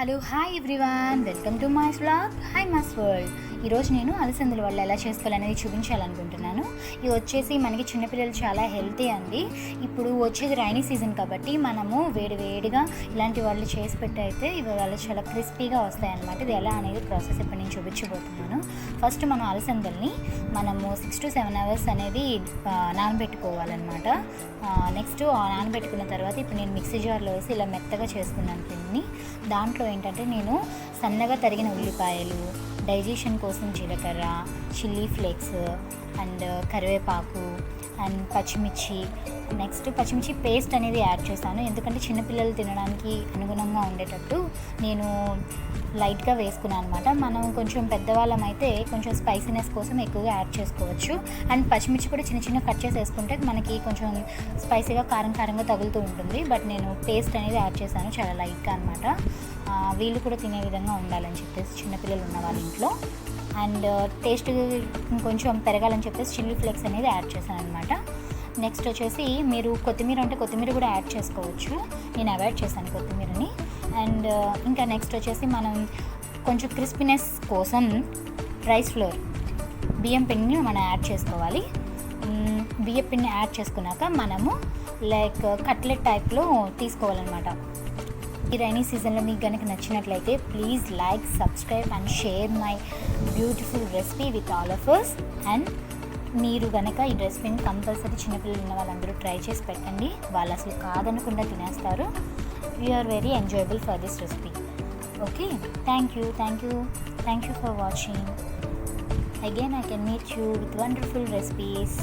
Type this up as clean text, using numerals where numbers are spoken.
Hello hi everyone, welcome to my vlog. Hi mass world. ఈరోజు నేను అలసందల వల్ల ఎలా చేసుకోవాలనేది చూపించాలనుకుంటున్నాను. ఇవి వచ్చేసి మనకి చిన్నపిల్లలు చాలా హెల్తీ అండి. ఇప్పుడు వచ్చేది రైనీ సీజన్ కాబట్టి మనము వేడివేడిగా ఇలాంటి వాళ్ళు చేసి పెట్టి అయితే ఇవి వాళ్ళు చాలా క్రిస్పీగా వస్తాయి అన్నమాట. ఇది ఎలా అనేది ప్రాసెస్ ఇప్పుడు నేను చూపించబోతున్నాను. ఫస్ట్ మనం అలసందల్ని మనము 6 to 7 hours అనేది నానబెట్టుకోవాలన్నమాట. నెక్స్ట్ నానబెట్టుకున్న తర్వాత ఇప్పుడు నేను మిక్సీ జార్లో వేసి ఇలా మెత్తగా చేసుకున్నాను పిండిని. దాంట్లో ఏంటంటే నేను సన్నగా తరిగిన ఉల్లిపాయలు, డైజెషన్ కోసం జీలకర్ర, చిల్లీ ఫ్లేక్స్ అండ్ కరివేపాకు అండ్ పచ్చిమిర్చి, నెక్స్ట్ పచ్చిమిర్చి పేస్ట్ అనేది యాడ్ చేశాను. ఎందుకంటే చిన్నపిల్లలు తినడానికి అనుగుణంగా ఉండేటట్టు నేను లైట్గా వేసుకున్నాను అనమాట. మనం కొంచెం పెద్దవాళ్ళం అయితే కొంచెం స్పైసీనెస్ కోసం ఎక్కువగా యాడ్ చేసుకోవచ్చు. అండ్ పచ్చిమిర్చి కూడా చిన్న చిన్న కట్ చేసి వేసుకుంటే మనకి కొంచెం స్పైసీగా కారంగా తగులుతూ ఉంటుంది. బట్ నేను పేస్ట్ అనేది యాడ్ చేశాను చాలా లైట్గా అనమాట. వీళ్ళు కూడా తినే విధంగా ఉండాలని చెప్పేసి చిన్నపిల్లలు ఉన్న వాళ్ళ ఇంట్లో. అండ్ టేస్ట్ కొంచెం పెరగాలని చెప్పేసి చిల్లీ ఫ్లేక్స్ అనేది యాడ్ చేశాను అనమాట. నెక్స్ట్ వచ్చేసి మీరు కొత్తిమీర అంటే కొత్తిమీర కూడా యాడ్ చేసుకోవచ్చు. నేను అవాయిడ్ చేశాను కొత్తిమీరని. అండ్ ఇంకా నెక్స్ట్ వచ్చేసి మనం కొంచెం క్రిస్పీనెస్ కోసం రైస్ ఫ్లోర్, బియ్యం పిండిని మనం యాడ్ చేసుకోవాలి. బియ్యం పిండిని యాడ్ చేసుకున్నాక మనము లైక్ కట్లెట్ టైప్లో తీసుకోవాలన్నమాట. ఈ రైనీ సీజన్లో మీకు కనుక నచ్చినట్లయితే please like, subscribe and share my beautiful recipe with all of us. And మీరు కనుక ఈ రెసిపీని కంపల్సరీ చిన్నపిల్లలు ఉన్న వాళ్ళందరూ ట్రై చేసి పెట్టండి. వాళ్ళు అసలు కాదనకుండా తినేస్తారు. We are very enjoyable for this recipe. Okay, thank you for watching. Again I can meet you with wonderful recipes.